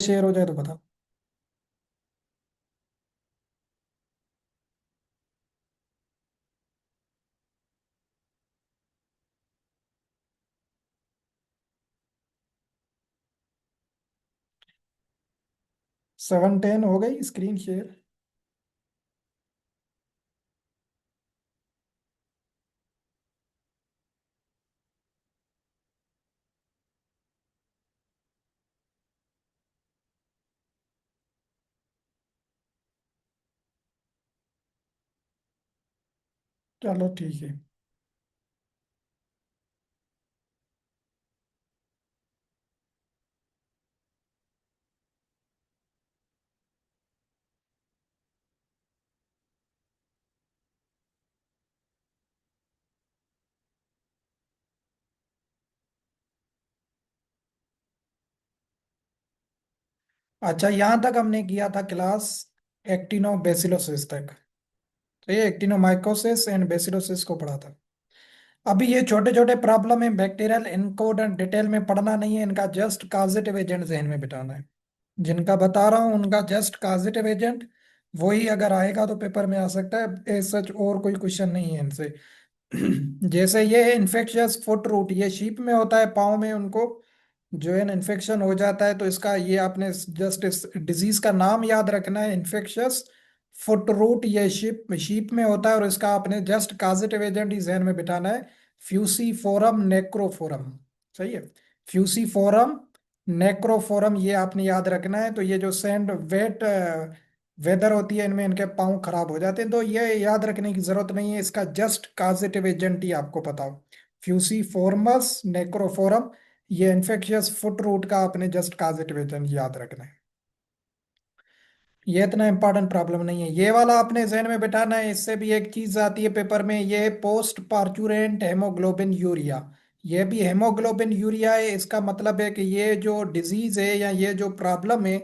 Share हो जाए तो बता। 7:10 हो गई स्क्रीन शेयर। चलो ठीक है। अच्छा, यहाँ तक हमने किया था क्लास एक्टिनोबैसिलोसिस तक। तो ये एक्टिनोमाइकोसिस एंड बेसिलोसिस को पढ़ा था। अभी ये छोटे छोटे प्रॉब्लम है बैक्टीरियल, इनको डिटेल में पढ़ना नहीं है, इनका जस्ट काजेटिव एजेंट जहन में बिठाना है। जिनका बता रहा हूँ उनका जस्ट काजेटिव एजेंट वही अगर आएगा तो पेपर में आ सकता है, एज सच और कोई क्वेश्चन नहीं है इनसे। जैसे ये है इन्फेक्शियस फुट रूट, ये शीप में होता है, पाँव में उनको जो है ना इन्फेक्शन हो जाता है, तो इसका ये आपने जस्ट इस डिजीज का नाम याद रखना है, इन्फेक्शियस फुट रूट। ये शीप शीप में होता है और इसका आपने जस्ट काजेटिव एजेंट ही जहन में बिठाना है, फ्यूसीफोरम नेक्रोफोरम। सही है, फ्यूसीफोरम नेक्रोफोरम ये आपने याद रखना है। तो ये जो सैंड वेट वेदर होती है इनमें इनके पाँव खराब हो जाते हैं, तो ये याद रखने की जरूरत नहीं है, इसका जस्ट काजेटिव एजेंट ही आपको पता हो, फ्यूसीफोर्मस नेक्रोफोरम। ये इन्फेक्शियस फुट रूट का आपने जस्ट काजेटिव एजेंट याद रखना है। ये इतना इंपॉर्टेंट प्रॉब्लम नहीं है, ये वाला आपने जहन में बिठाना है। इससे भी एक चीज आती है पेपर में, ये पोस्ट पार्चुरेंट हेमोग्लोबिन यूरिया। ये भी हेमोग्लोबिन यूरिया है, इसका मतलब है कि ये जो डिजीज है या ये जो प्रॉब्लम है,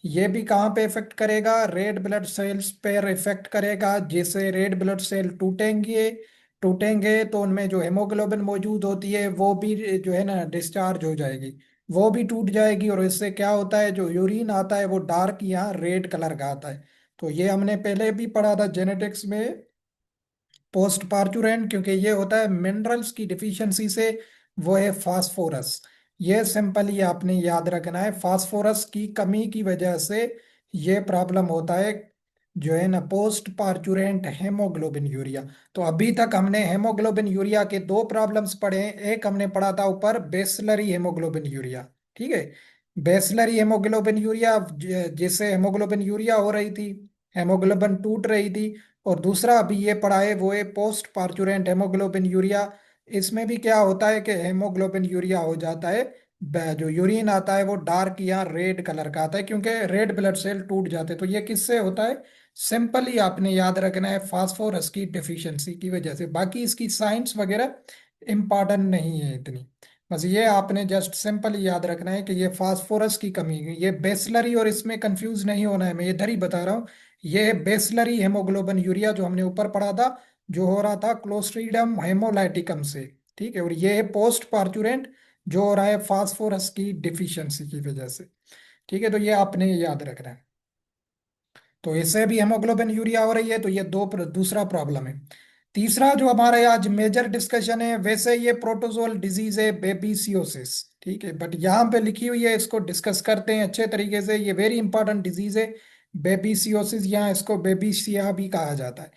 ये भी कहाँ पे इफेक्ट करेगा, रेड ब्लड सेल्स पर इफेक्ट करेगा। जैसे रेड ब्लड सेल टूटेंगे टूटेंगे तो उनमें जो हेमोग्लोबिन मौजूद होती है वो भी जो है ना डिस्चार्ज हो जाएगी, वो भी टूट जाएगी। और इससे क्या होता है, जो यूरिन आता है वो डार्क यहाँ रेड कलर का आता है। तो ये हमने पहले भी पढ़ा था जेनेटिक्स में, पोस्ट पार्चुरेंट, क्योंकि ये होता है मिनरल्स की डिफिशियंसी से, वो है फास्फोरस। ये सिंपल ही आपने याद रखना है, फास्फोरस की कमी की वजह से ये प्रॉब्लम होता है, जो है ना पोस्ट पार्चुरेंट हेमोग्लोबिन यूरिया। तो अभी तक हमने हेमोग्लोबिन यूरिया के दो प्रॉब्लम्स पढ़े हैं, एक हमने पढ़ा था ऊपर बेसलरी हेमोग्लोबिन यूरिया। ठीक है, बेसलरी हेमोग्लोबिन यूरिया जिससे हेमोग्लोबिन यूरिया हो रही थी, हेमोग्लोबिन टूट रही थी। और दूसरा अभी ये पढ़ा है वो है पोस्ट पार्चुरेंट हेमोग्लोबिन यूरिया। इसमें भी क्या होता है कि हेमोग्लोबिन यूरिया हो जाता है, जो यूरिन आता है वो डार्क या रेड कलर का आता है, क्योंकि रेड ब्लड सेल टूट जाते हैं। तो ये किससे होता है, सिंपली आपने याद रखना है, फास्फोरस की डिफिशियंसी की वजह से। बाकी इसकी साइंस वगैरह इम्पॉर्टेंट नहीं है इतनी, बस ये आपने जस्ट सिंपल याद रखना है कि ये फास्फोरस की कमी है। ये बेसलरी, और इसमें कंफ्यूज नहीं होना है, मैं इधर ही बता रहा हूँ। ये है बेसलरी हेमोग्लोबिन यूरिया जो हमने ऊपर पढ़ा था, जो हो रहा था क्लोस्ट्रीडियम हेमोलाइटिकम से। ठीक है, और ये है पोस्ट पार्चुरेंट जो हो रहा है फास्फोरस की डिफिशियंसी की वजह से। ठीक है, तो ये आपने याद रखना है। तो इससे भी हेमोग्लोबिन यूरिया हो रही है, तो ये दूसरा प्रॉब्लम है। तीसरा जो हमारा आज मेजर डिस्कशन है, वैसे ये प्रोटोजोल डिजीज है, बेबीसियोसिस। ठीक है, बट यहाँ पे लिखी हुई है, इसको डिस्कस करते हैं अच्छे तरीके से। ये वेरी इंपॉर्टेंट डिजीज है बेबीसियोसिस, यहाँ इसको बेबीसिया भी कहा जाता है।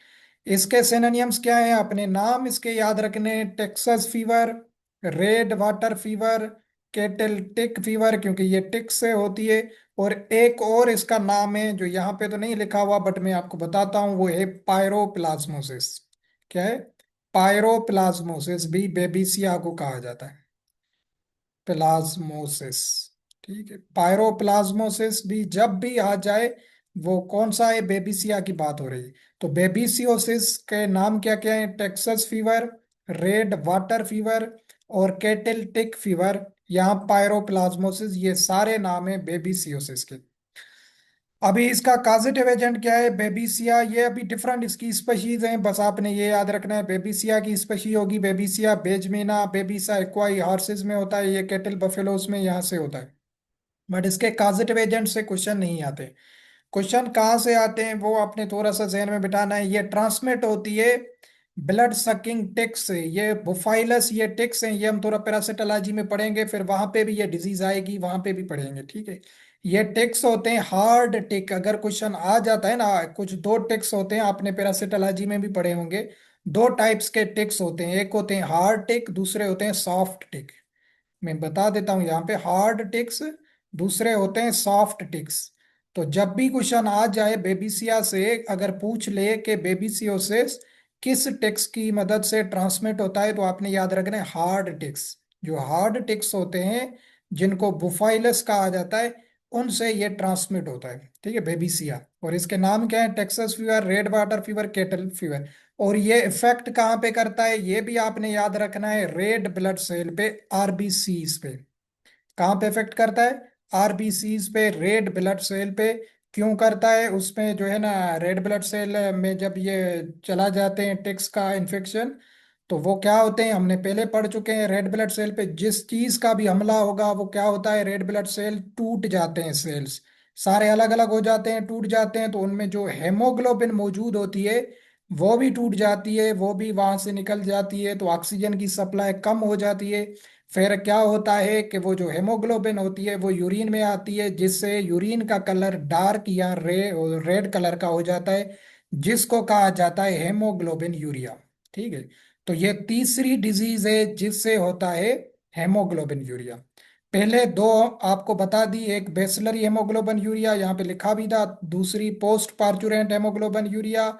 इसके सिनोनिम्स क्या है, अपने नाम इसके याद रखने, Texas fever, red water fever, kettle टिक फीवर क्योंकि ये टिक से होती है। और एक और इसका नाम है जो यहाँ पे तो नहीं लिखा हुआ बट मैं आपको बताता हूँ, वो है पायरोप्लाज्मोसिस। क्या है, पायरोप्लाज्मोसिस भी बेबीसिया को कहा जाता है, प्लाज्मोसिस। ठीक है, पायरोप्लाज्मोसिस भी जब भी आ जाए, वो कौन सा है, बेबीसिया की बात हो रही है। तो बेबीसियोसिस के नाम क्या क्या है, Texas fever, red water fever और केटल टिक फीवर। यहाँ पायरोप्लाज्मोसिस, ये सारे नाम है बेबीसियोसिस के। अभी इसका काजेटिव एजेंट क्या है, बेबीसिया। ये अभी डिफरेंट इसकी स्पीशीज हैं, बस आपने ये याद रखना है, बेबीसिया की स्पीशी होगी बेबीसिया बेजमिना, बेबीसा एक्वाई हॉर्सेस में होता है, ये कैटल बफेलोस में यहाँ से होता है। बट इसके काजेटिव एजेंट से क्वेश्चन नहीं आते। क्वेश्चन कहाँ से आते हैं वो आपने थोड़ा सा जहन में बिठाना है। ये ट्रांसमिट होती है ब्लड सकिंग टिक्स से। ये बुफाइलस ये टिक्स हैं, ये हम थोड़ा पैरासिटोलॉजी में पढ़ेंगे, फिर वहां पे भी ये डिजीज आएगी, वहां पे भी पढ़ेंगे, ठीक है। ये टिक्स होते हैं हार्ड टिक। अगर क्वेश्चन आ जाता है ना, कुछ दो टिक्स होते हैं, आपने पैरासिटोलॉजी में भी पढ़े होंगे। दो टाइप्स के टिक्स होते हैं, एक होते हैं हार्ड टिक, दूसरे होते हैं सॉफ्ट टिक। मैं बता देता हूं यहाँ पे, हार्ड टिक्स, दूसरे होते हैं सॉफ्ट टिक्स। तो जब भी क्वेश्चन आ जाए बेबीसिया से, अगर पूछ ले कि बेबीसियोसिस किस टिक्स की मदद से ट्रांसमिट होता है, तो आपने याद रखना है हार्ड टिक्स। जो हार्ड टिक्स होते हैं, जिनको बुफाइलस कहा जाता है, उनसे ये ट्रांसमिट होता है, ठीक है, बेबीसिया। और इसके नाम क्या है? Texas fever, red water fever, kettle fever. और ये इफेक्ट कहाँ पे करता है ये भी आपने याद रखना है, रेड ब्लड सेल पे, आरबीसीज पे। कहाँ पे इफेक्ट करता है? आरबीसीज पे, रेड ब्लड सेल पे। क्यों करता है? उसमें जो है ना, रेड ब्लड सेल में जब ये चला जाते हैं टिक्स का इन्फेक्शन, तो वो क्या होते हैं, हमने पहले पढ़ चुके हैं। रेड ब्लड सेल पे जिस चीज का भी हमला होगा, वो क्या होता है, रेड ब्लड सेल टूट जाते हैं, सेल्स सारे अलग अलग हो जाते हैं, टूट जाते हैं। तो उनमें जो हेमोग्लोबिन मौजूद होती है वो भी टूट जाती है, वो भी वहां से निकल जाती है, तो ऑक्सीजन की सप्लाई कम हो जाती है। फिर क्या होता है कि वो जो हेमोग्लोबिन होती है वो यूरिन में आती है, जिससे यूरिन का कलर डार्क या रेड कलर का हो जाता है, जिसको कहा जाता है हेमोग्लोबिन यूरिया, ठीक है। तो ये तीसरी डिजीज है जिससे होता है हेमोग्लोबिन यूरिया। पहले दो आपको बता दी, एक बेसलरी हेमोग्लोबिन यूरिया यहाँ पे लिखा भी था, दूसरी पोस्ट पार्चुरेंट हेमोग्लोबिन यूरिया,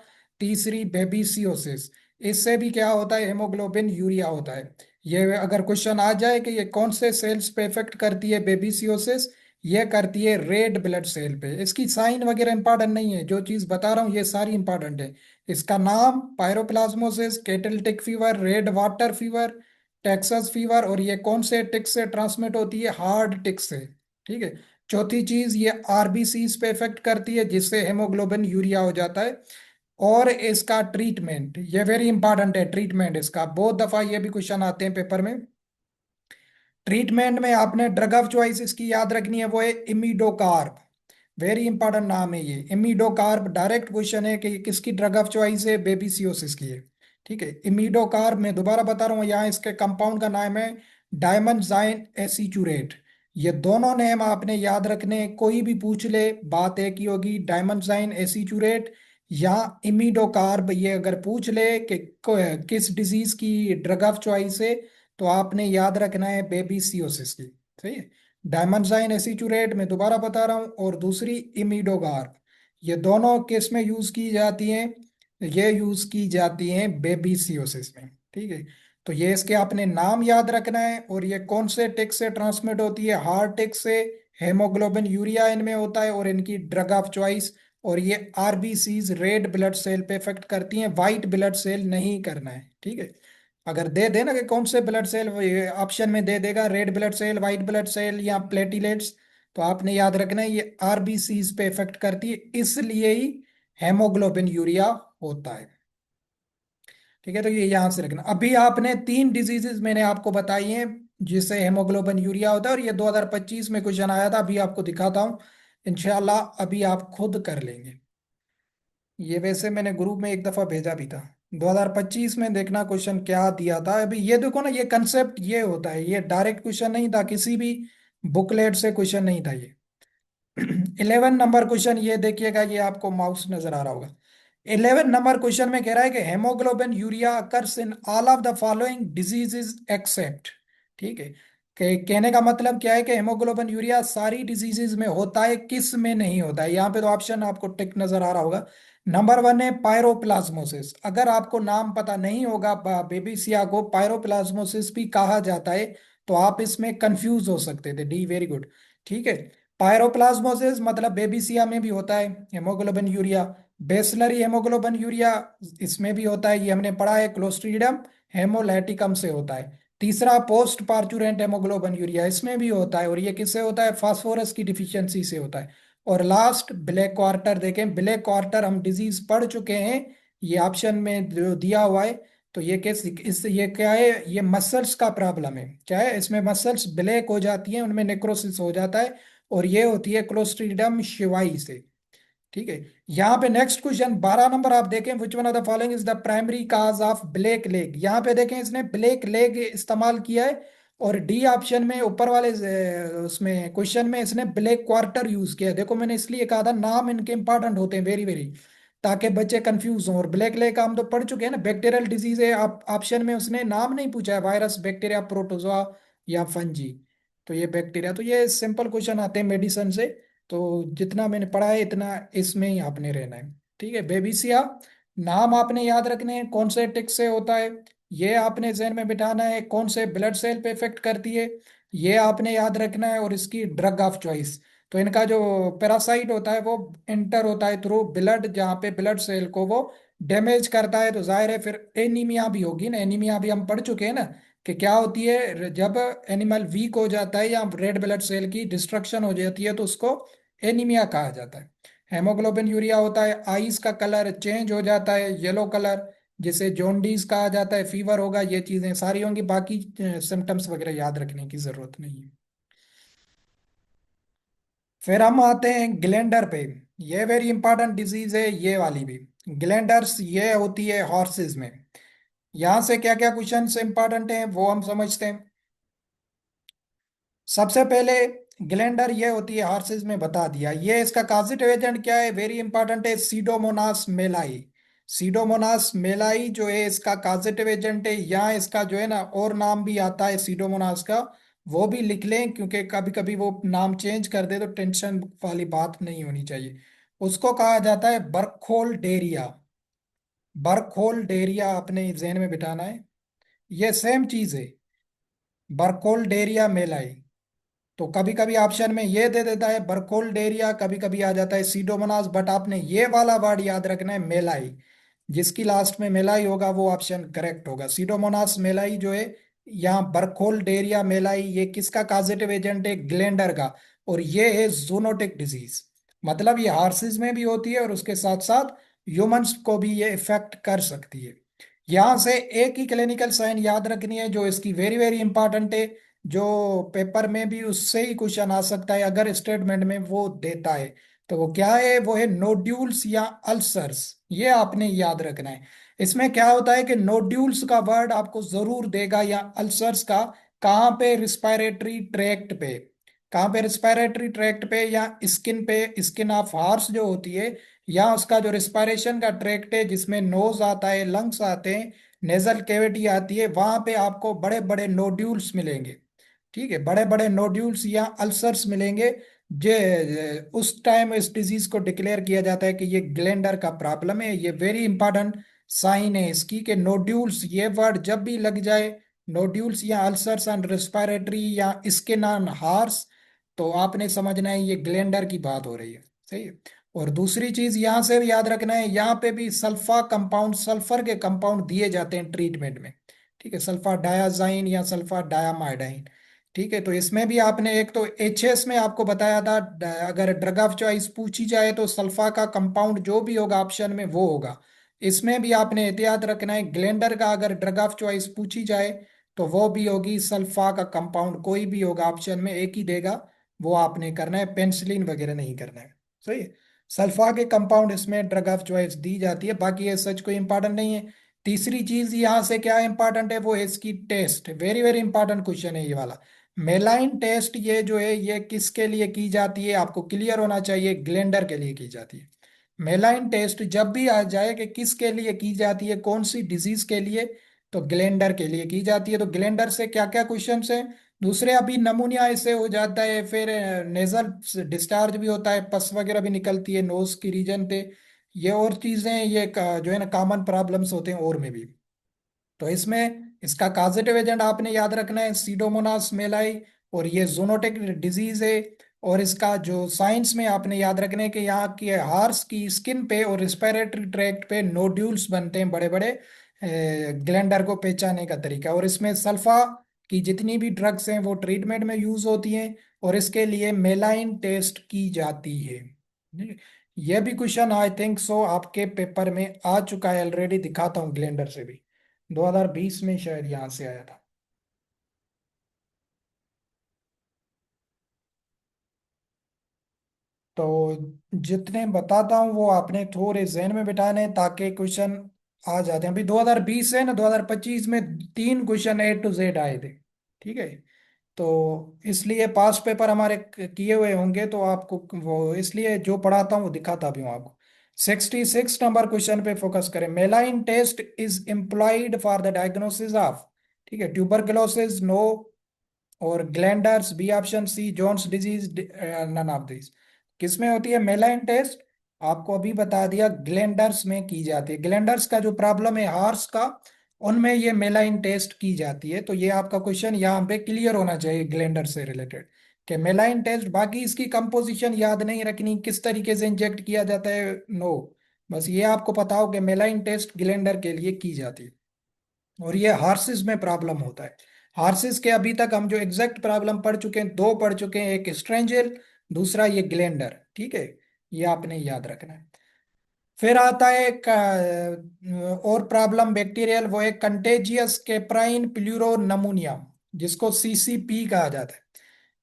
तीसरी बेबीसियोसिस। इससे भी क्या होता है, हेमोग्लोबिन यूरिया होता है। ये अगर क्वेश्चन आ जाए कि ये कौन से सेल्स पे इफेक्ट करती है बेबीसियोसिस, ये करती है रेड ब्लड सेल पे। इसकी साइन वगैरह इंपॉर्टेंट नहीं है, जो चीज बता रहा हूँ ये सारी इंपॉर्टेंट है। इसका नाम pyroplasmosis, cattle fever, red water fever, Texas fever. और ये कौन से टिक से ट्रांसमिट होती है? हार्ड टिक से, ठीक है। चौथी चीज, ये आरबीसीज पे इफेक्ट करती है, जिससे हेमोग्लोबिन यूरिया हो जाता है। और इसका ट्रीटमेंट, ये वेरी इंपॉर्टेंट है, ट्रीटमेंट इसका बहुत दफा ये भी क्वेश्चन आते हैं पेपर में। ट्रीटमेंट में आपने ड्रग ऑफ चॉइस इसकी याद रखनी है, वो है इमिडोकार्ब। वेरी इंपॉर्टेंट नाम है ये, इमिडोकार्ब। डायरेक्ट क्वेश्चन है कि ये किसकी ड्रग ऑफ चॉइस है? बेबीसियोसिस की है, ठीक है। इमिडोकार्ब, मैं दोबारा बता रहा हूँ, यहाँ इसके कंपाउंड का नाम है डायमंडाइन एसीचुरेट। ये दोनों नेम आपने याद रखने, कोई भी पूछ ले बात एक ही होगी, डायमंडाइन एसीचुरेट या इमिडोकार्ब। ये अगर पूछ ले कि किस डिजीज की ड्रग ऑफ चॉइस है, तो आपने याद रखना है बेबीसियोसिस की, सही है। डायमंडाइन एसीचुरेट में दोबारा बता रहा हूँ, और दूसरी इमिडोगार्ब। ये दोनों किस में यूज की जाती हैं? ये यूज की जाती हैं बेबीसियोसिस में, ठीक है। तो ये इसके आपने नाम याद रखना है। और ये कौन से टिक से ट्रांसमिट होती है? हार्ट टिक से। हेमोग्लोबिन यूरिया इनमें होता है, और इनकी ड्रग ऑफ चॉइस। और ये आरबीसीज, रेड ब्लड सेल पे इफेक्ट करती हैं, वाइट ब्लड सेल नहीं करना है, ठीक है। अगर दे देना कि कौन से ब्लड सेल, ऑप्शन में दे देगा red blood cell, white blood cell या प्लेटिलेट्स, तो आपने याद रखना है ये आरबीसीज पे इफेक्ट करती है, इसलिए ही हेमोग्लोबिन यूरिया होता है, ठीक है। तो ये यहां से रखना। अभी आपने तीन डिजीजेस मैंने आपको बताई हैं जिससे हेमोग्लोबिन यूरिया होता है, और ये 2025 में क्वेश्चन आया था, अभी आपको दिखाता हूँ इंशाल्लाह, अभी आप खुद कर लेंगे। ये वैसे मैंने ग्रुप में एक दफा भेजा भी था, 2025 में। देखना क्वेश्चन क्या दिया था। अभी ये देखो ना, ये कंसेप्ट ये होता है, ये डायरेक्ट क्वेश्चन नहीं था, किसी भी बुकलेट से क्वेश्चन नहीं था ये। 11 नंबर क्वेश्चन ये देखिएगा, ये आपको माउस नजर आ रहा होगा। 11 नंबर क्वेश्चन में कह रहा है कि haemoglobinuria occurs in all of the following diseases except, ठीक है। कहने का मतलब क्या है कि हेमोग्लोबिन यूरिया सारी डिजीजेज में होता है, किस में नहीं होता है? यहाँ पे तो ऑप्शन आपको टिक नजर आ रहा होगा। नंबर 1 है पायरोप्लाज्मोसिस। अगर आपको नाम पता नहीं होगा, बेबीसिया को पायरोप्लाज्मोसिस भी कहा जाता है, तो आप इसमें कंफ्यूज हो सकते थे। डी, वेरी गुड, ठीक है। पायरोप्लाज्मोसिस मतलब बेबीसिया में भी होता है हेमोग्लोबिन यूरिया। बेसलरी हेमोग्लोबिन यूरिया, इसमें भी होता है, ये हमने पढ़ा है, क्लोस्ट्रीडियम हेमोलैटिकम से होता है। तीसरा पोस्ट पार्चुरेंट हेमोग्लोबिन यूरिया, इसमें भी होता है, और ये किससे होता है? फास्फोरस की डिफिशियंसी से होता है। और लास्ट ब्लैक क्वार्टर, देखें ब्लैक क्वार्टर हम डिजीज पढ़ चुके हैं, ये ऑप्शन में जो दिया हुआ है। तो ये कैसे, इस ये क्या है? ये मसल्स का प्रॉब्लम है, क्या है इसमें? मसल्स ब्लैक हो जाती हैं, उनमें नेक्रोसिस हो जाता है, और ये होती है क्लोस्ट्रीडियम शिवाई से। ठीक है। यहाँ पे नेक्स्ट क्वेश्चन 12 नंबर आप देखें, which one of the following is the primary cause of black leg. यहाँ पे देखें इसने ब्लैक लेग इस्तेमाल किया है, और डी ऑप्शन में ऊपर वाले उसमें क्वेश्चन में इसने ब्लैक क्वार्टर यूज किया है। देखो मैंने इसलिए कहा था नाम इनके इंपॉर्टेंट होते हैं वेरी वेरी, ताकि बच्चे कंफ्यूज हों। और ब्लैक लेग का हम तो पढ़ चुके हैं ना, बैक्टीरियल डिजीज है। आप ऑप्शन में उसने नाम नहीं पूछा है, वायरस, बैक्टीरिया, प्रोटोजोआ या फंजी। तो ये बैक्टीरिया, तो ये सिंपल क्वेश्चन आते हैं मेडिसिन से। तो जितना मैंने पढ़ा है इतना इसमें ही आपने रहना है। ठीक है। बेबिसिया, नाम आपने याद रखने हैं, कौन से टिक से होता है ये आपने जहन में बिठाना है, कौन से ब्लड सेल पे इफेक्ट करती है ये आपने याद रखना है, और इसकी ड्रग ऑफ चॉइस। तो इनका जो पैरासाइट होता है वो एंटर होता है थ्रू ब्लड, जहाँ पे ब्लड सेल को वो डैमेज करता है। तो जाहिर है फिर एनीमिया भी होगी ना, एनीमिया भी हम पढ़ चुके हैं ना कि क्या होती है, जब एनिमल वीक हो जाता है या रेड ब्लड सेल की डिस्ट्रक्शन हो जाती है तो उसको एनीमिया कहा जाता है। हेमोग्लोबिन यूरिया होता है, आईज का कलर चेंज हो जाता है येलो कलर, जिसे जॉन्डिस कहा जाता है, फीवर होगा, ये चीजें सारी होंगी। बाकी सिम्टम्स वगैरह याद रखने की जरूरत नहीं है। फिर हम आते हैं ग्लैंडर पे। ये वेरी इंपॉर्टेंट डिजीज है ये वाली भी। ग्लैंडर्स ये होती है हॉर्सेस में। यहाँ से क्या क्या क्वेश्चन इंपॉर्टेंट हैं वो हम समझते हैं। सबसे पहले ग्लैंडर ये होती है हॉर्सेस में, बता दिया। ये इसका काजिटिव एजेंट क्या है, वेरी इंपॉर्टेंट है, सीडोमोनास मेलाई। सीडोमोनास मेलाई जो है इसका काजिटिव एजेंट है। यहाँ इसका जो है ना और नाम भी आता है सीडोमोनास का, वो भी लिख लें, क्योंकि कभी कभी वो नाम चेंज कर दे तो टेंशन वाली बात नहीं होनी चाहिए। उसको कहा जाता है बर्खोल डेरिया। बर्खोल डेरिया अपने जहन में बिठाना है। ये सेम चीज है, बर्खोल डेरिया मेलाई। तो कभी कभी ऑप्शन में ये दे देता है बर्कोल्डेरिया, कभी कभी आ जाता है सीडोमोनास, बट आपने ये वाला वर्ड याद रखना है मेलाई। जिसकी लास्ट में मेलाई होगा वो ऑप्शन करेक्ट होगा। सीडोमोनास मेलाई जो है, यहाँ बर्कोल्डेरिया मेलाई, ये किसका काजेटिव एजेंट है, ग्लैंडर का। और ये है जूनोटिक डिजीज, मतलब ये हार्सिस में भी होती है और उसके साथ साथ ह्यूमंस को भी ये इफेक्ट कर सकती है। यहां से एक ही क्लिनिकल साइन याद रखनी है जो इसकी वेरी वेरी इंपॉर्टेंट है, जो पेपर में भी उससे ही क्वेश्चन आ सकता है अगर स्टेटमेंट में वो देता है। तो वो क्या है, वो है नोड्यूल्स या अल्सर्स। ये आपने याद रखना है। इसमें क्या होता है कि नोड्यूल्स का वर्ड आपको जरूर देगा, या अल्सर्स का। कहाँ पे, रिस्पायरेटरी ट्रैक्ट पे। कहाँ पे, रिस्पायरेटरी ट्रैक्ट पे या स्किन पे, स्किन ऑफ हॉर्स जो होती है, या उसका जो रिस्पायरेशन का ट्रैक्ट है जिसमें नोज आता है, लंग्स आते हैं, नेजल कैविटी आती है, वहां पे आपको बड़े बड़े नोड्यूल्स मिलेंगे। ठीक है, बड़े बड़े नोड्यूल्स या अल्सर्स मिलेंगे। जे उस टाइम इस डिजीज को डिक्लेयर किया जाता है कि ये ग्लैंडर का प्रॉब्लम है। ये वेरी इंपॉर्टेंट साइन है इसकी कि नोड्यूल्स ये वर्ड जब भी लग जाए, नोड्यूल्स या अल्सर्स एंड रेस्पिरेटरी या स्किन ऑन हार्स, तो आपने समझना है ये ग्लैंडर की बात हो रही है। सही है। और दूसरी चीज यहां से भी याद रखना है, यहाँ पे भी सल्फा कंपाउंड, सल्फर के कंपाउंड दिए जाते हैं ट्रीटमेंट में। ठीक है, सल्फा डायाजाइन या सल्फा डायामाइडाइन। ठीक है। तो इसमें भी आपने एक तो एचएस में आपको बताया था, अगर ड्रग ऑफ चॉइस पूछी जाए तो सल्फा का कंपाउंड जो भी होगा ऑप्शन में वो होगा। इसमें भी आपने एहतियात रखना है, ग्लेंडर का अगर ड्रग ऑफ चॉइस पूछी जाए तो वो भी होगी सल्फा का कंपाउंड, कोई भी होगा ऑप्शन में एक ही देगा, वो आपने करना है, पेंसिलिन वगैरह नहीं करना है। सही है। सल्फा के कंपाउंड इसमें ड्रग ऑफ चॉइस दी जाती है, बाकी ये सच कोई इंपॉर्टेंट नहीं है। तीसरी चीज यहाँ से क्या इंपॉर्टेंट है, वो है इसकी test. Very very important question है ये वाला। मेलाइन टेस्ट ये जो है ये किसके लिए की जाती है, आपको क्लियर होना चाहिए, ग्लेंडर के लिए की जाती है। मेलाइन टेस्ट जब भी आ जाए कि किसके लिए की जाती है, कौन सी डिजीज के लिए, तो ग्लेंडर के लिए की जाती है। तो ग्लेंडर से क्या क्या क्वेश्चन है, दूसरे अभी नमूनिया ऐसे हो जाता है, फिर नेजल डिस्चार्ज भी होता है, पस वगैरह भी निकलती है नोज की रीजन पे। ये और चीजें ये जो है ना कॉमन प्रॉब्लम्स होते हैं और में भी। तो इसमें इसका काजेटिव एजेंट आपने याद रखना है सीडोमोनास मेलाई, और ये जूनोटिक डिजीज है। और इसका जो साइंस में आपने याद रखना है कि यहाँ की हार्स की स्किन पे और रिस्पिरेटरी ट्रैक्ट पे नोड्यूल्स बनते हैं बड़े बड़े, ग्लैंडर को पहचानने का तरीका। और इसमें सल्फा की जितनी भी ड्रग्स हैं वो ट्रीटमेंट में यूज होती हैं, और इसके लिए मेलाइन टेस्ट की जाती है। यह भी क्वेश्चन आई थिंक सो आपके पेपर में आ चुका है ऑलरेडी, दिखाता हूँ ग्लैंडर से भी, 2020 में शायद यहाँ से आया था। तो जितने बताता हूँ वो आपने थोड़े जहन में बिठाने हैं ताकि क्वेश्चन आ जाते हैं। अभी 2020 है ना, 2025 में 3 क्वेश्चन A to Z आए थे। ठीक है, तो इसलिए पास पेपर हमारे किए हुए होंगे तो आपको वो, इसलिए जो पढ़ाता हूँ वो दिखाता भी हूँ आपको। 66 नंबर क्वेश्चन पे फोकस करें। Mallein test is employed for the diagnosis of, ठीक है, ट्यूबरकुलोसिस नो, और glanders B option, C Johne's disease none of this. किस में होती है मेलाइन टेस्ट? आपको अभी बता दिया, ग्लैंडर्स में की जाती है। ग्लैंडर्स का जो प्रॉब्लम है हॉर्स का, उनमें ये मेलाइन टेस्ट की जाती है। तो ये आपका क्वेश्चन यहाँ पे क्लियर होना चाहिए ग्लैंडर से रिलेटेड, कि मेलाइन टेस्ट। बाकी इसकी कंपोजिशन याद नहीं रखनी, किस तरीके से इंजेक्ट किया जाता है, नो, बस ये आपको पता हो कि मेलाइन टेस्ट ग्लैंडर के लिए की जाती है। और ये हार्सिस में प्रॉब्लम होता है। हार्सिस के अभी तक हम जो एग्जैक्ट प्रॉब्लम पढ़ चुके हैं, दो पढ़ चुके हैं, एक स्ट्रेंजल, दूसरा ये ग्लेंडर। ठीक है, ये आपने याद रखना है। फिर आता है एक और प्रॉब्लम बैक्टीरियल, वो है कंटेजियस कैप्राइन प्लूरो नमूनिया, जिसको CCP कहा जाता है।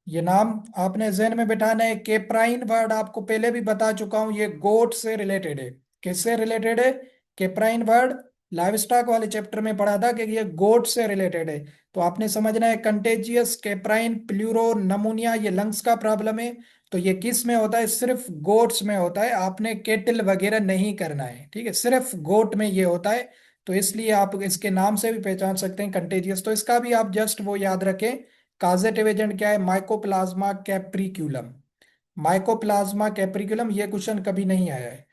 ये नाम आपने जहन में बिठाना है। केप्राइन वर्ड आपको पहले भी बता चुका हूं, ये गोट से रिलेटेड है। किससे रिलेटेड है? केप्राइन वर्ड लाइव स्टॉक वाले चैप्टर में पढ़ा था कि ये गोट से रिलेटेड है। तो आपने समझना है कंटेजियस केप्राइन प्लूरो नमूनिया, ये लंग्स का प्रॉब्लम है। तो ये किस में होता है? सिर्फ गोट्स में होता है। आपने केटल वगैरह नहीं करना है, ठीक है, सिर्फ गोट में ये होता है। तो इसलिए आप इसके नाम से भी पहचान सकते हैं कंटेजियस। तो इसका भी आप जस्ट वो याद रखें, काजेटिव एजेंट क्या है? माइकोप्लाज्मा कैप्रिक्यूलम। माइकोप्लाज्मा कैप्रिक्यूलम, ये क्वेश्चन कभी नहीं आया है।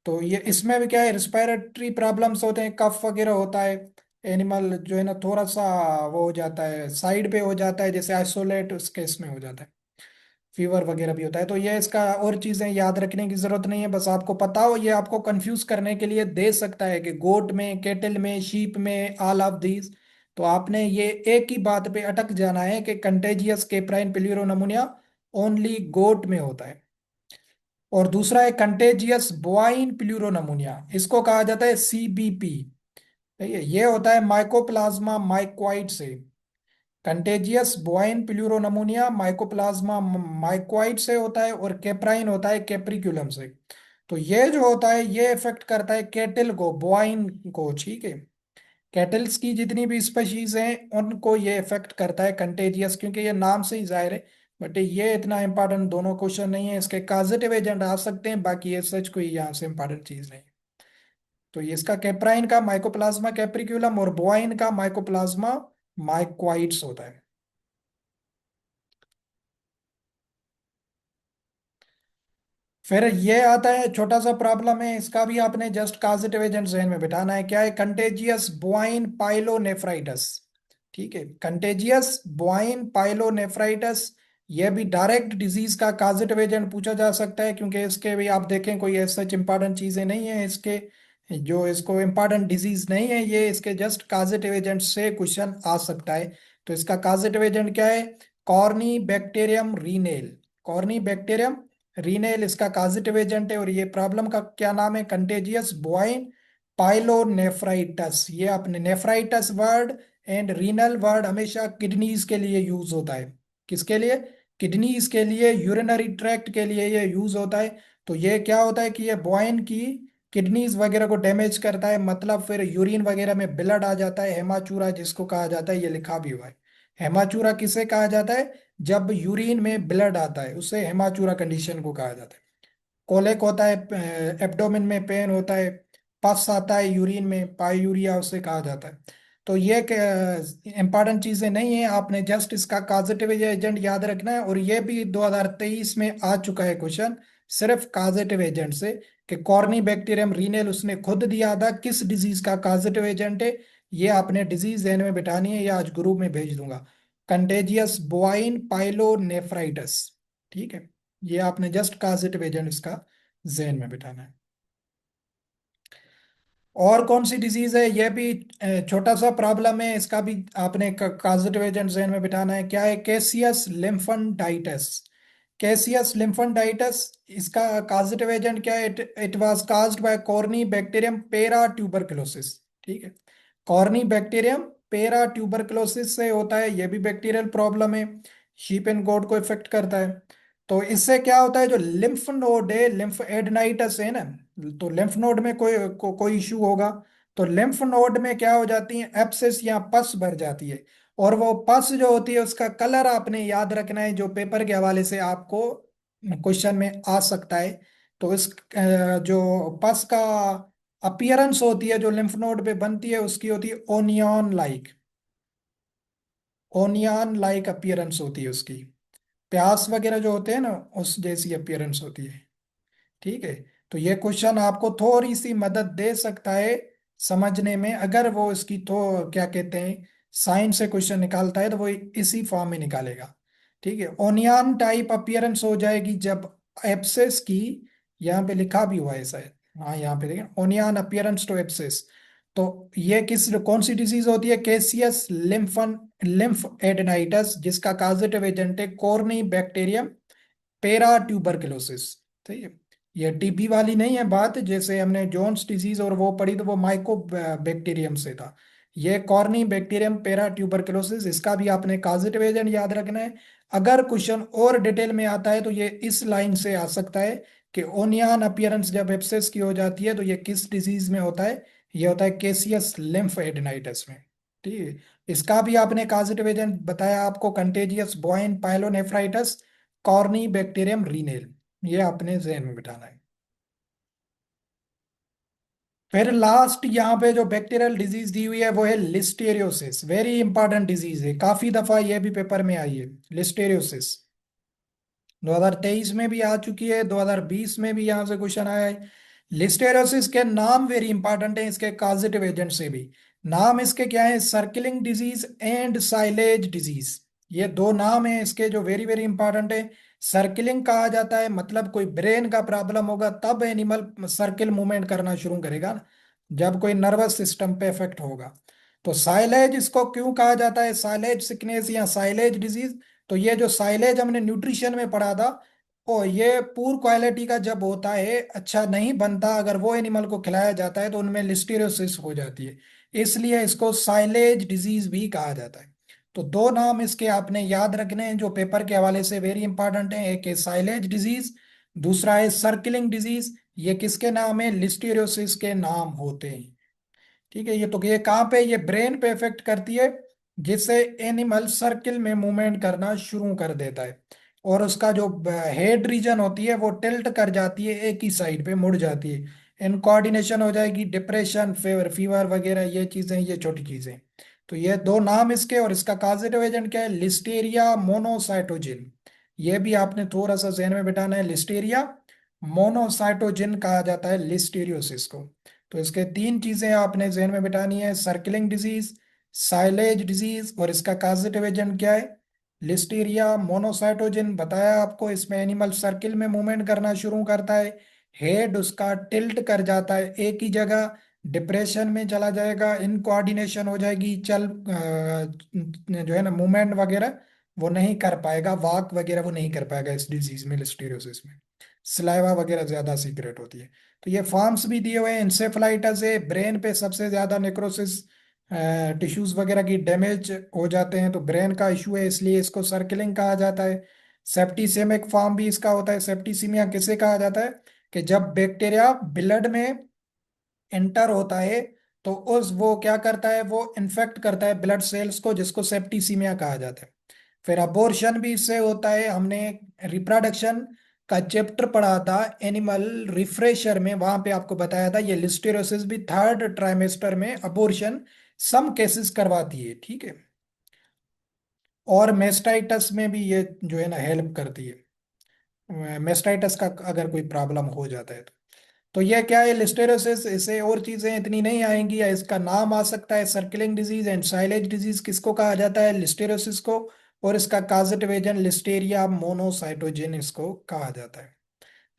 तो ये इसमें भी क्या है, रिस्पायरेटरी प्रॉब्लम्स होते हैं, कफ वगैरह होता है। एनिमल जो है ना थोड़ा सा वो हो जाता है, साइड पे हो जाता है, जैसे आइसोलेट उस केस में हो जाता है। फीवर वगैरह भी होता है। तो ये इसका और चीजें याद रखने की जरूरत नहीं है, बस आपको पता हो। ये आपको कंफ्यूज करने के लिए दे सकता है कि गोट में, केटल में, शीप में, ऑल ऑफ दीज। तो आपने ये एक ही बात पे अटक जाना है कि कंटेजियस केप्राइन पिल्यूरो नमूनिया ओनली गोट में होता है। और दूसरा है कंटेजियस बोआइन प्लूरो नमूनिया, इसको कहा जाता है CBP। ठीक है, ये होता है माइकोप्लाज्मा माइक्वाइड से। कंटेजियस बोआइन प्लूरो नमूनिया माइकोप्लाज्मा माइक्वाइड से होता है, और केप्राइन होता है कैप्रिक्यूलम से। तो ये जो होता है ये इफेक्ट करता है कैटल को, बोआइन को। ठीक है, कैटल्स की जितनी भी स्पीशीज हैं उनको ये इफेक्ट करता है कंटेजियस, क्योंकि ये नाम से ही जाहिर है। बट ये इतना इंपॉर्टेंट दोनों क्वेश्चन नहीं है, इसके कॉजेटिव एजेंट आ सकते हैं, बाकी ये सच कोई यहाँ से इंपॉर्टेंट चीज नहीं। तो ये इसका कैप्राइन का माइकोप्लाज्मा कैप्रिक्यूलम और बोआइन का माइकोप्लाज्मा माइक्वाइड्स होता है। फिर ये आता है छोटा सा प्रॉब्लम है, इसका भी आपने जस्ट कॉजेटिव एजेंट जहन में बिठाना है। क्या है? Contagious bovine pyelonephritis. ठीक है, कंटेजियस बोआइन पाइलोनेफ्राइटिस, ये भी डायरेक्ट डिजीज का कॉजेटिव एजेंट पूछा जा सकता है, क्योंकि इसके भी आप देखें कोई ऐसा इंपॉर्टेंट चीजें नहीं है इसके, जो इसको इंपॉर्टेंट डिजीज नहीं है ये, इसके जस्ट कॉजेटिव एजेंट से क्वेश्चन आ सकता है। तो इसका कॉजेटिव एजेंट क्या है? Corynebacterium renale. Corynebacterium renale इसका कॉजेटिव एजेंट है। और ये प्रॉब्लम का क्या नाम है? Contagious bovine pyelonephritis. ये अपने nephritis word and renal word हमेशा किडनीज के लिए यूज होता है। किसके लिए? किडनीज के लिए, यूरिनरी ट्रैक्ट के लिए ये यूज होता है। तो ये क्या होता है कि ये बोआइन की किडनीज वगैरह को डैमेज करता है, मतलब फिर यूरिन वगैरह में ब्लड आ जाता है, हेमाचूरा जिसको कहा जाता है, ये लिखा भी हुआ है। हेमाचूरा किसे कहा जाता है? जब यूरिन में ब्लड आता है उसे हेमाचूरा कंडीशन को कहा जाता है। कोलेक होता है, एब्डोमेन में पेन होता है, पस आता है यूरिन में, पायूरिया उसे कहा जाता है। तो ये इंपॉर्टेंट चीजें नहीं है, आपने जस्ट इसका कॉजेटिव एजेंट याद रखना है। और ये भी 2023 में आ चुका है क्वेश्चन, सिर्फ कॉजेटिव एजेंट से, कि कॉर्नी बैक्टीरियम रीनेल उसने खुद दिया था किस डिजीज का कॉजेटिव एजेंट है। ये आपने डिजीज ध्यान में बिठानी है, या आज ग्रुप में भेज दूंगा। Contagious bovine pyelonephritis. ठीक है, ये आपने जस्ट कॉजेटिव एजेंट इसका जहन में बिठाना है। और कौन सी डिजीज है? ये भी छोटा सा प्रॉब्लम है, इसका भी आपने कॉजेटिव एजेंट जहन में बिठाना है। क्या है? कैसियस लिम्फेंडाइटिस। कैसियस लिम्फेंडाइटिस, इसका कॉजेटिव एजेंट क्या है? It it was caused by corny bacterium पेरा ट्यूबरकुलोसिस। ठीक है, कॉर्नी बैक्टीरियम पेरा ट्यूबरकुलोसिस से होता है, ये भी बैक्टीरियल प्रॉब्लम है, शीप एंड गोट को इफेक्ट करता है। तो इससे क्या होता है, जो लिम्फ नोड है, लिम्फ एडनाइटस है ना, तो लिम्फ नोड में कोई इशू होगा, तो लिम्फ नोड में क्या हो जाती है, एब्सेस या पस भर जाती है। और वो पस जो होती है उसका कलर आपने याद रखना है, जो पेपर के हवाले से आपको क्वेश्चन में आ सकता है। तो जो पस का अपीयरेंस होती है, जो लिम्फ नोड पे बनती है, उसकी होती है onion like, onion like appearance होती है उसकी। प्यास वगैरह जो होते हैं ना, उस जैसी अपीयरेंस होती है। ठीक है। तो ये क्वेश्चन आपको थोड़ी सी मदद दे सकता है समझने में, अगर वो इसकी तो क्या कहते हैं, साइंस से क्वेश्चन निकालता है तो वो इसी फॉर्म में निकालेगा। ठीक है, ओनियन टाइप अपीयरेंस हो जाएगी जब एब्सेस की, यहाँ पे लिखा भी हुआ है शायद, हाँ यहाँ पे देखें, ओनियन अपीयरेंस टू एब्सेस। तो ये कौन सी डिजीज होती है, केसियस लिम्फ एडेनाइटस, जिसका काजेटिव एजेंट है कॉर्नी बैक्टीरियम पेरा ट्यूबरकुलोसिस। ठीक है, ये टीबी वाली नहीं है बात, जैसे हमने जोन्स डिजीज और वो पढ़ी तो वो माइको बैक्टीरियम से था। ये कॉर्नी बैक्टीरियम पेरा ट्यूबरकुलोसिस, इसका भी आपने काजेटिव एजेंट याद रखना है। अगर क्वेश्चन और डिटेल में आता है तो ये इस लाइन से आ सकता है कि ओनियन अपीयरेंस जब एब्सेस की हो जाती है तो ये किस डिजीज में होता है, ये होता है केसियस लिम्फ एडेनाइटिस में। ठीक है, इसका भी आपने काजेटिव एजेंट बताया आपको, contagious bovine pyelonephritis, corynebacterium renale, ये आपने जहन में बिठाना है। फिर लास्ट यहाँ पे जो बैक्टीरियल डिजीज दी हुई है वो है लिस्टेरियोसिस, वेरी इंपॉर्टेंट डिजीज है, काफी दफा ये भी पेपर में आई है। लिस्टेरियोसिस 2023 में भी आ चुकी है, 2020 में भी यहाँ से क्वेश्चन आया है। लिस्टेरियोसिस के नाम वेरी इंपॉर्टेंट है, इसके कॉजेटिव एजेंट से भी। नाम इसके क्या है, सर्किलिंग डिजीज एंड साइलेज डिजीज, ये दो नाम है इसके जो वेरी वेरी इंपॉर्टेंट है। सर्किलिंग कहा जाता है, मतलब कोई ब्रेन का प्रॉब्लम होगा तब एनिमल सर्किल मूवमेंट करना शुरू करेगा ना, जब कोई नर्वस सिस्टम पे इफेक्ट होगा। तो साइलेज इसको क्यों कहा जाता है, साइलेज सिकनेस या साइलेज डिजीज, तो ये जो साइलेज हमने न्यूट्रिशन में पढ़ा था, ओ ये पूर क्वालिटी का जब होता है, अच्छा नहीं बनता, अगर वो एनिमल को खिलाया जाता है तो उनमें लिस्टीरियोसिस हो जाती है, इसलिए इसको साइलेज डिजीज भी कहा जाता है। तो दो नाम इसके आपने याद रखने हैं जो पेपर के हवाले से वेरी इंपॉर्टेंट है, एक है साइलेज डिजीज, दूसरा है सर्किलिंग डिजीज। ये किसके नाम है, लिस्टीरियोसिस के नाम होते हैं। ठीक है, ये कहाँ पे, ये ब्रेन पे इफेक्ट करती है, जिससे एनिमल सर्किल में मूवमेंट करना शुरू कर देता है, और उसका जो हेड रीजन होती है वो टिल्ट कर जाती है, एक ही साइड पे मुड़ जाती है, इनकोऑर्डिनेशन हो जाएगी, डिप्रेशन, फीवर फीवर वगैरह, ये चीजें, ये छोटी चीजें। तो ये दो नाम इसके, और इसका कॉजेटिव एजेंट क्या है, लिस्टेरिया मोनोसाइटोजिन, ये भी आपने थोड़ा सा जहन में बिठाना है, लिस्टेरिया मोनोसाइटोजिन कहा जाता है लिस्टेरियोसिस को। तो इसके तीन चीजें आपने जहन में बिठानी है, सर्किलिंग डिजीज, साइलेज डिजीज, और इसका कॉजेटिव एजेंट क्या है, लिस्टीरिया मोनोसाइटोजिन बताया आपको, इसमें एनिमल सर्किल में मूवमेंट करना शुरू करता है, हेड उसका टिल्ट कर जाता है एक ही जगह, डिप्रेशन में चला जाएगा, इनकोऑर्डिनेशन हो जाएगी, जो है ना मूवमेंट वगैरह वो नहीं कर पाएगा, वॉक वगैरह वो नहीं कर पाएगा इस डिजीज में, लिस्टीरियोसिस में। सलाइवा वगैरह ज्यादा सीक्रेट होती है। तो ये फॉर्म्स भी दिए हुए हैं, इंसेफलाइटिस है, ब्रेन पे सबसे ज्यादा नेक्रोसिस, टिश्यूज वगैरह की डैमेज हो जाते हैं, तो ब्रेन का इशू है, इसलिए इसको सर्किलिंग कहा जाता है। सेप्टिसेमिक फॉर्म भी इसका होता है, सेप्टिसीमिया किसे कहा जाता है, कि जब बैक्टीरिया ब्लड में एंटर होता है तो उस वो क्या करता है, वो इन्फेक्ट करता है ब्लड सेल्स को, जिसको सेप्टिसीमिया कहा जाता है। फिर अबॉर्शन भी इससे होता है, हमने रिप्रोडक्शन का चैप्टर पढ़ा था एनिमल रिफ्रेशर में, वहां पे आपको बताया था ये लिस्टेरोसिस भी थर्ड ट्राइमेस्टर में अबॉर्शन सम केसेस करवाती है। ठीक है, और मेस्टाइटस में भी ये जो है ना हेल्प करती है, मेस्टाइटस का अगर कोई प्रॉब्लम हो जाता है तो ये क्या है, लिस्टेरोसिस, इसे और चीजें इतनी नहीं आएंगी, या इसका नाम आ सकता है सर्किलिंग डिजीज एंड साइलेज डिजीज, किसको कहा जाता है, लिस्टेरोसिस को, और इसका काजेटिव एजेंट लिस्टेरिया मोनोसाइटोजेन इसको कहा जाता है।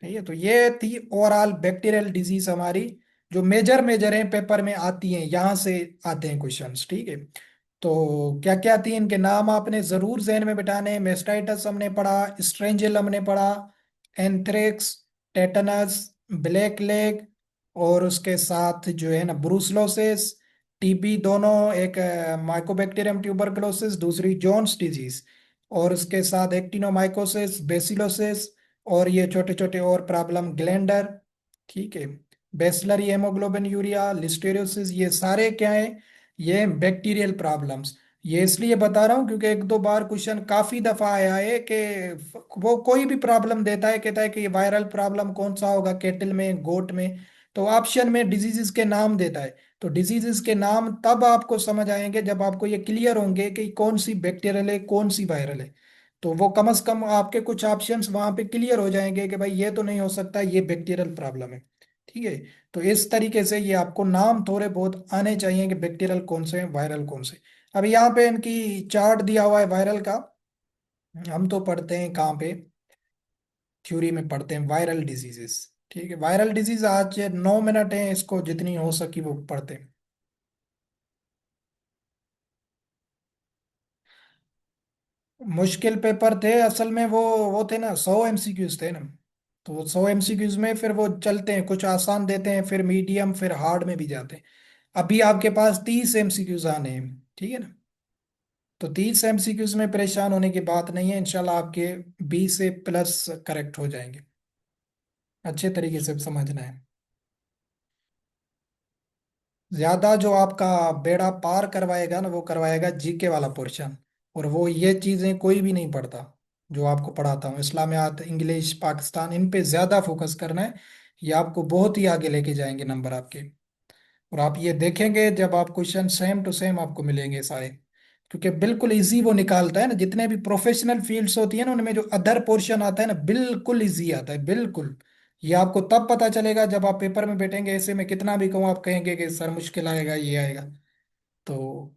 ठीक है, तो ये थी ओवरऑल बैक्टीरियल डिजीज हमारी, जो मेजर मेजर हैं पेपर में आती हैं, यहाँ से आते हैं क्वेश्चंस। ठीक है, तो क्या क्या थी, इनके नाम आपने जरूर जहन में बिठाने हैं, मेस्टाइटस हमने पढ़ा, स्ट्रेंजिल हमने पढ़ा, एंथ्रेक्स, टेटनस, ब्लैक लेग, और उसके साथ जो है ना ब्रूसलोसिस, टीबी, दोनों, एक माइकोबैक्टीरियम ट्यूबरकुलोसिस, दूसरी जोन्स डिजीज। और उसके साथ एक्टिनोमाइकोसिस, बेसिलोसिस, और ये छोटे छोटे और प्रॉब्लम ग्लैंडर। ठीक है। बेसलरी हेमोग्लोबिन यूरिया, लिस्टेरियोसिस, ये सारे क्या है? ये बैक्टीरियल प्रॉब्लम्स। ये इसलिए बता रहा हूँ क्योंकि एक दो बार क्वेश्चन काफी दफा आया है कि वो कोई भी प्रॉब्लम देता है, कहता है कि वायरल प्रॉब्लम कौन सा होगा केटल में, गोट में। तो ऑप्शन में डिजीजेस के नाम देता है। तो डिजीजेस के नाम तब आपको समझ आएंगे जब आपको ये क्लियर होंगे कि कौन सी बैक्टीरियल है, कौन सी वायरल है। तो वो कम से कम आपके कुछ ऑप्शंस वहां पे क्लियर हो जाएंगे कि भाई ये तो नहीं हो सकता, ये बैक्टीरियल प्रॉब्लम है। ठीक है। तो इस तरीके से ये आपको नाम थोड़े बहुत आने चाहिए कि बैक्टीरियल कौन से हैं, वायरल कौन से। अब यहाँ पे इनकी चार्ट दिया हुआ है वायरल का। हम तो पढ़ते हैं कहाँ पे? थ्योरी में पढ़ते हैं वायरल डिजीजेस। ठीक है। वायरल डिजीज आज 9 मिनट है, इसको जितनी हो सकी वो पढ़ते हैं। मुश्किल पेपर थे असल में, वो थे ना, 100 एमसीक्यूज थे ना। तो 100 एमसीक्यूज में फिर वो चलते हैं, कुछ आसान देते हैं, फिर मीडियम, फिर हार्ड में भी जाते हैं। अभी आपके पास 30 एमसीक्यूज आने हैं। ठीक है ना। तो 30 एमसीक्यूज में परेशान होने की बात नहीं है, इंशाल्लाह आपके 20 से प्लस करेक्ट हो जाएंगे। अच्छे तरीके से समझना है। ज्यादा जो आपका बेड़ा पार करवाएगा ना, वो करवाएगा जीके वाला पोर्शन। और वो ये चीजें कोई भी नहीं पढ़ता जो आपको पढ़ाता हूँ, इस्लामियात, इंग्लिश, पाकिस्तान, इन पे ज्यादा फोकस करना है। ये आपको बहुत ही आगे लेके जाएंगे नंबर आपके। और आप ये देखेंगे जब आप क्वेश्चन सेम टू सेम आपको मिलेंगे सारे। क्योंकि बिल्कुल इजी वो निकालता है ना, जितने भी प्रोफेशनल फील्ड्स होती है ना उनमें जो अदर पोर्शन आता है ना, बिल्कुल इजी आता है, बिल्कुल। ये आपको तब पता चलेगा जब आप पेपर में बैठेंगे, ऐसे में कितना भी कहूँ आप कहेंगे कि सर मुश्किल आएगा, ये आएगा। तो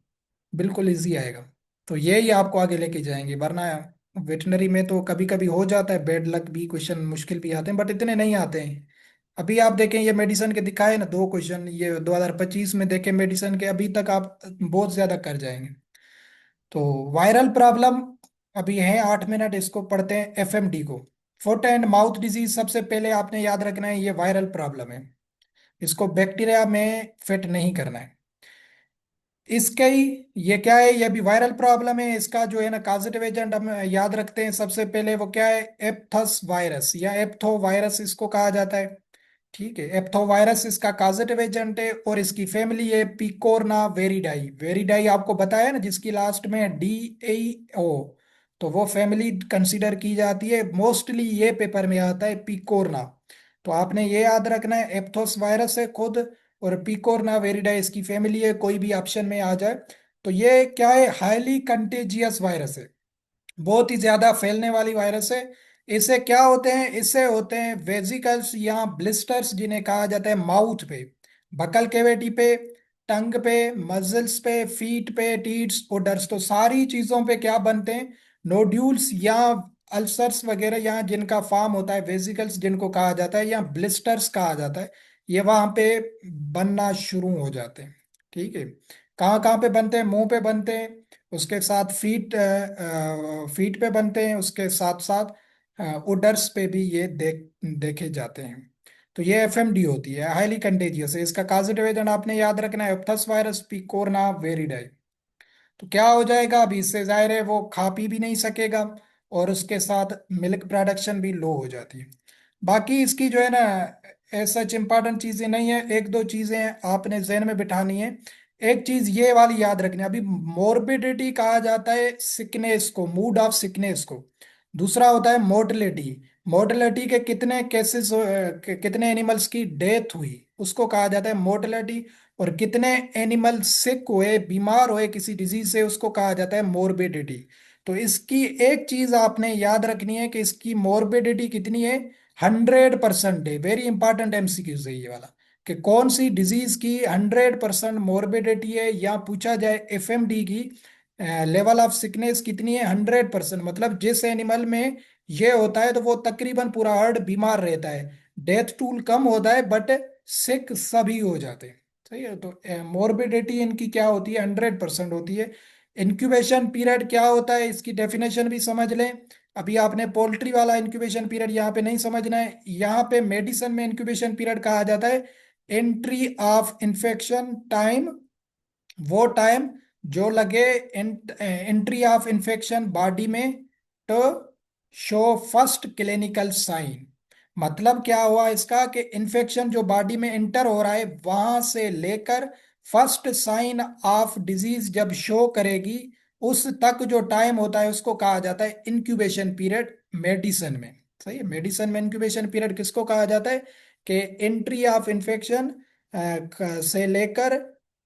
बिल्कुल इजी आएगा। तो ये ही आपको आगे लेके जाएंगे, वरना वेटनरी में तो कभी कभी हो जाता है बैड लक भी, क्वेश्चन मुश्किल भी आते हैं बट इतने नहीं आते हैं। अभी आप देखें, ये मेडिसिन के दिखाए ना 2 क्वेश्चन, ये 2025 में देखे मेडिसिन के, अभी तक आप बहुत ज्यादा कर जाएंगे। तो वायरल प्रॉब्लम अभी है 8 मिनट, इसको पढ़ते हैं एफएमडी को। फुट एंड माउथ डिजीज सबसे पहले आपने याद रखना है, ये वायरल प्रॉब्लम है। इसको बैक्टीरिया में फिट नहीं करना है। इसके ही, ये क्या है, ये भी वायरल प्रॉब्लम है। इसका जो है ना कॉजेटिव एजेंट हम याद रखते हैं सबसे पहले, वो क्या है? एप्थस वायरस या एप्थो वायरस इसको कहा जाता है। ठीक है। एप्थो वायरस इसका कॉजेटिव एजेंट है, और इसकी फैमिली है पिकोरना वेरिडाई। वेरिडाई आपको बताया ना, जिसकी लास्ट में DAO। तो वो फैमिली कंसीडर की जाती है, मोस्टली ये पेपर में आता है पिकोरना। तो आपने ये याद रखना है, एप्थोस वायरस है खुद, और पिकोरना वेरिडा इसकी फैमिली है, कोई भी ऑप्शन में आ जाए। तो ये क्या है? हाईली कंटेजियस वायरस है, बहुत ही ज्यादा फैलने वाली वायरस है। इससे क्या होते हैं? इससे होते हैं वेजिकल्स या ब्लिस्टर्स, जिन्हें कहा जाता है माउथ पे, बकल केविटी पे, टंग पे, मसल्स पे, फीट पे, टीट्स, ओडर्स, तो सारी चीजों पे क्या बनते हैं? नोड्यूल्स या अल्सर्स वगैरह, या जिनका फॉर्म होता है वेजिकल्स जिनको कहा जाता है, या ब्लिस्टर्स कहा जाता है, ये वहां पे बनना शुरू हो जाते हैं। ठीक है। कहाँ कहाँ पे बनते हैं? मुंह पे बनते हैं, उसके साथ फीट पे बनते हैं, उसके साथ साथ उडर्स पे भी ये देखे जाते हैं। तो ये एफएमडी होती है, हाईली कंटेजियस है। इसका कॉजेटिव एजेंट आपने याद रखना है, एप्थस वायरस पिकोरना वेरिडाई। तो क्या हो जाएगा? अभी इससे जाहिर है वो खा पी भी नहीं सकेगा, और उसके साथ मिल्क प्रोडक्शन भी लो हो जाती है। बाकी इसकी जो है ना, ऐसा इंपॉर्टेंट चीजें नहीं है, एक दो चीजें आपने जहन में बिठानी है। एक चीज ये वाली याद रखनी है, अभी मोर्बिडिटी कहा जाता है सिकनेस को, मूड ऑफ सिकनेस को। दूसरा होता है मोर्टलिटी। मोर्टलिटी के कितने केसेस, कितने एनिमल्स की डेथ हुई, उसको कहा जाता है मोर्टलिटी। और कितने एनिमल सिक हुए, बीमार हुए किसी डिजीज से, उसको कहा जाता है मोर्बिडिटी। तो इसकी एक चीज आपने याद रखनी है कि इसकी मोर्बिडिटी कितनी है? 100% है। वेरी इंपॉर्टेंट एमसीक्यूज है ये वाला, कि कौन सी डिजीज की 100% मोर्बिडिटी है, या पूछा जाए एफएमडी की लेवल ऑफ सिकनेस कितनी है? 100%। मतलब जिस एनिमल में ये होता है तो वो तकरीबन पूरा हर्ड बीमार रहता है, डेथ टूल कम होता है बट सिक सभी हो जाते हैं। सही है। तो मोर्बिडिटी इनकी क्या होती है? 100% होती है। इंक्यूबेशन पीरियड क्या होता है, इसकी डेफिनेशन भी समझ लें। अभी आपने पोल्ट्री वाला इंक्यूबेशन पीरियड यहाँ पे नहीं समझना है, यहाँ पे मेडिसिन में इंक्यूबेशन पीरियड कहा जाता है एंट्री ऑफ इन्फेक्शन टाइम, वो टाइम जो लगे एंट्री ऑफ इंफेक्शन बॉडी में तो शो फर्स्ट क्लिनिकल साइन। मतलब क्या हुआ इसका कि इन्फेक्शन जो बॉडी में इंटर हो रहा है वहां से लेकर फर्स्ट साइन ऑफ डिजीज जब शो करेगी उस तक जो टाइम होता है उसको कहा जाता है इंक्यूबेशन पीरियड मेडिसिन में। सही है, मेडिसिन में इंक्यूबेशन पीरियड किसको कहा जाता है कि एंट्री ऑफ इंफेक्शन से लेकर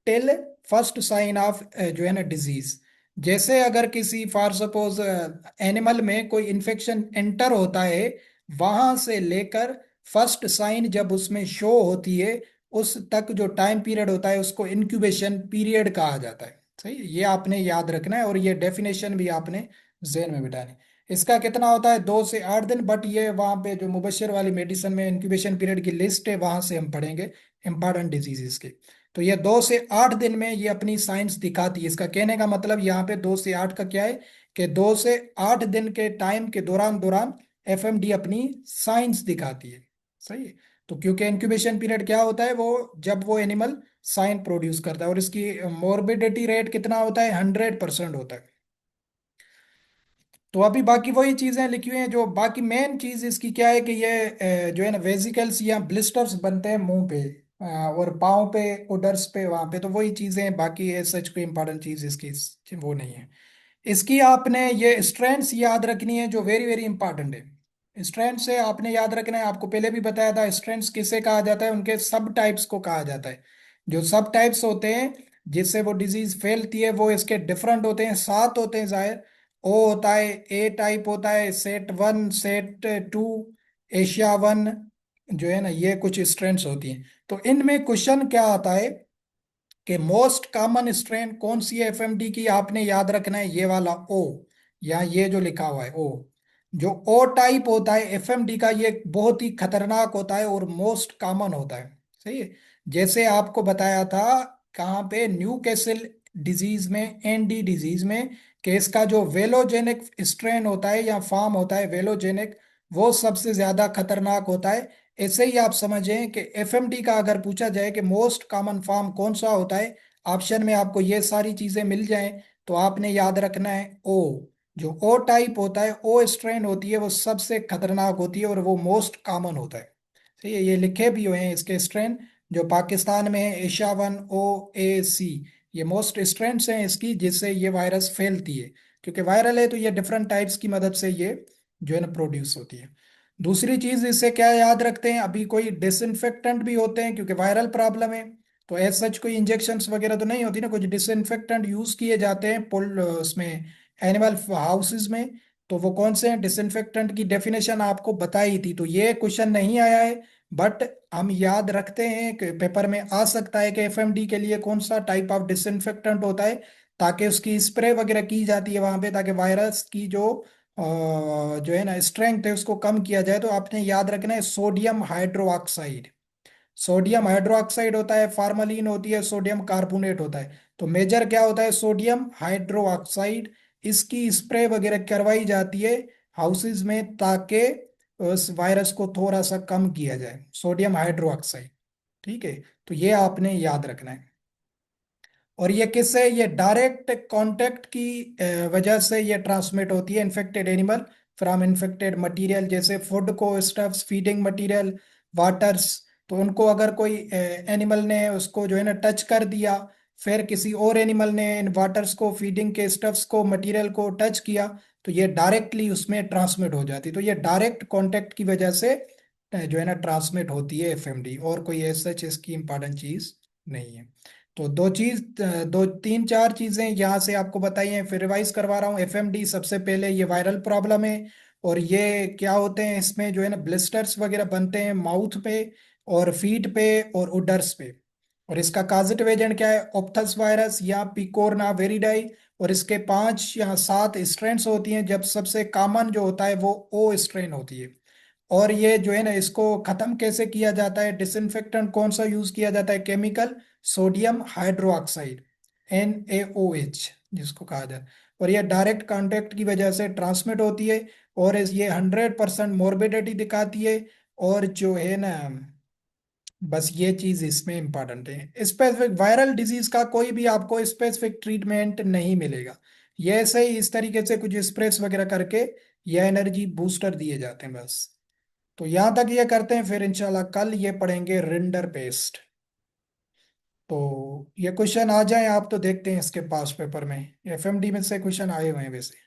टिल फर्स्ट साइन ऑफ जो है ना डिजीज। जैसे अगर किसी फॉर सपोज एनिमल में कोई इन्फेक्शन एंटर होता है वहां से लेकर फर्स्ट साइन जब उसमें शो होती है उस तक जो टाइम पीरियड होता है उसको इंक्यूबेशन पीरियड कहा जाता है। सही है? ये आपने याद रखना है और ये डेफिनेशन भी आपने जेन में बिठानी है। इसका कितना होता है 2 से 8 दिन, बट ये वहां पे जो मुबशर वाली मेडिसिन में इंक्यूबेशन पीरियड की लिस्ट है वहां से हम पढ़ेंगे इंपॉर्टेंट डिजीजेस के। तो ये 2 से 8 दिन में ये अपनी साइंस दिखाती है। इसका कहने का मतलब यहाँ पे 2 से 8 का क्या है कि 2 से 8 दिन के टाइम के दौरान दौरान एफएमडी अपनी साइंस दिखाती है। सही है। तो क्योंकि इंक्यूबेशन पीरियड क्या होता है वो जब वो एनिमल साइन प्रोड्यूस करता है और इसकी मोर्बिडिटी रेट कितना होता है 100% होता है। तो अभी बाकी वही चीजें लिखी हुई हैं। जो बाकी मेन चीज इसकी क्या है कि ये जो है ना वेजिकल्स या ब्लिस्टर्स बनते हैं मुंह पे और पाँव पे उडर्स पे वहां पे। तो वही चीजें हैं, बाकी है सच कोई इंपॉर्टेंट चीज इसकी वो नहीं है। इसकी आपने ये स्ट्रेंथ्स याद रखनी है जो वेरी वेरी इंपॉर्टेंट है। स्ट्रेंथ से आपने याद रखना है, आपको पहले भी बताया था स्ट्रेंथ्स किसे कहा जाता है, उनके सब टाइप्स को कहा जाता है। जो सब टाइप्स होते हैं जिससे वो डिजीज फैलती है वो इसके डिफरेंट होते हैं, 7 होते हैं जाहिर। ओ होता है, ए टाइप होता है, सेट 1, सेट 2, एशिया 1, जो है ना ये कुछ स्ट्रेंथ्स होती हैं। तो इनमें क्वेश्चन क्या आता है कि मोस्ट कॉमन स्ट्रेन कौन सी है एफएमडी की, आपने याद रखना है ये वाला ओ, या ये जो लिखा हुआ है ओ। जो ओ टाइप होता है एफएमडी का ये बहुत ही खतरनाक होता है और मोस्ट कॉमन होता है। सही है। जैसे आपको बताया था कहाँ पे, न्यू कैसल डिजीज में, एनडी डिजीज में, कि इसका जो वेलोजेनिक स्ट्रेन होता है या फॉर्म होता है वेलोजेनिक, वो सबसे ज्यादा खतरनाक होता है। ऐसे ही आप समझें कि एफएमडी का अगर पूछा जाए कि मोस्ट कॉमन फॉर्म कौन सा होता है, ऑप्शन में आपको ये सारी चीजें मिल जाएं तो आपने याद रखना है ओ। जो ओ टाइप होता है, ओ स्ट्रेन होती है, वो सबसे खतरनाक होती है और वो मोस्ट कॉमन होता है। सही है, ये लिखे भी हुए हैं इसके स्ट्रेन। जो पाकिस्तान में है एशिया 1 OAC, ये मोस्ट स्ट्रेंस हैं इसकी जिससे ये वायरस फैलती है। क्योंकि वायरल है तो ये डिफरेंट टाइप्स की मदद से ये जो है ना प्रोड्यूस होती है। दूसरी चीज इससे क्या याद रखते हैं, अभी कोई डिसइंफेक्टेंट भी होते हैं क्योंकि वायरल प्रॉब्लम है। तो एज सच कोई इंजेक्शंस वगैरह तो नहीं होती ना, कुछ डिसइंफेक्टेंट यूज किए जाते हैं पुल उसमें एनिमल हाउसेज में। तो वो कौन से हैं, डिसइंफेक्टेंट की डेफिनेशन आपको बताई थी, तो ये क्वेश्चन नहीं आया है। बट हम याद रखते हैं कि पेपर में आ सकता है कि एफएमडी के लिए कौन सा टाइप ऑफ डिसइंफेक्टेंट होता है, ताकि उसकी स्प्रे वगैरह की जाती है वहां पे ताकि वायरस की जो है ना स्ट्रेंथ है उसको कम किया जाए। तो आपने याद रखना है सोडियम हाइड्रोक्साइड। सोडियम हाइड्रोक्साइड होता है, फार्मलीन होती है, सोडियम कार्बोनेट होता है। तो मेजर क्या होता है, सोडियम हाइड्रोक्साइड। इसकी स्प्रे वगैरह करवाई जाती है हाउसेज में ताकि उस वायरस को थोड़ा सा कम किया जाए, सोडियम हाइड्रोक्साइड। ठीक है। तो ये आपने याद रखना है। और ये किससे, ये डायरेक्ट कांटेक्ट की वजह से ये ट्रांसमिट होती है, infected animal from infected material, जैसे फूड को स्टफ्स, फीडिंग मटेरियल, वाटर्स। तो उनको अगर कोई एनिमल ने उसको जो है ना टच कर दिया, फिर किसी और एनिमल ने इन वाटर्स को, फीडिंग के स्टफ्स को, मटेरियल को टच किया, तो ये डायरेक्टली उसमें ट्रांसमिट हो जाती है। तो ये डायरेक्ट कांटेक्ट की वजह से जो है ना ट्रांसमिट होती है एफएमडी, और कोई ऐसा इसकी इंपॉर्टेंट चीज नहीं है। तो दो तीन चार चीजें यहाँ से आपको बताई हैं, फिर रिवाइज करवा रहा हूँ। एफएमडी सबसे पहले ये वायरल प्रॉब्लम है, और ये क्या होते हैं, इसमें जो है ना ब्लिस्टर्स वगैरह बनते हैं माउथ पे और फीट पे और उडर्स पे। और इसका काजेटिव एजेंट क्या है, ओप्थस वायरस या पिकोरना वेरिडाई। और इसके 5 या 7 स्ट्रेन्स होती हैं, जब सबसे कॉमन जो होता है वो ओ स्ट्रेन होती है। और ये जो है ना इसको खत्म कैसे किया जाता है, डिसइंफेक्टेंट कौन सा यूज किया जाता है, केमिकल सोडियम हाइड्रोक्साइड, NaOH जिसको कहा जाता है। और ये डायरेक्ट कांटेक्ट की वजह से ट्रांसमिट होती है, और ये 100% मोर्बिडिटी दिखाती है। और जो है ना बस ये चीज इसमें इंपॉर्टेंट है, स्पेसिफिक वायरल डिजीज का कोई भी आपको स्पेसिफिक ट्रीटमेंट नहीं मिलेगा। ये ऐसे ही इस तरीके से कुछ स्प्रेस वगैरह करके ये एनर्जी बूस्टर दिए जाते हैं बस। तो यहां तक ये करते हैं, फिर इंशाल्लाह कल ये पढ़ेंगे रिंडर पेस्ट। तो ये क्वेश्चन आ जाए आप तो देखते हैं इसके पास पेपर में, एफएमडी में से क्वेश्चन आए हुए हैं वैसे।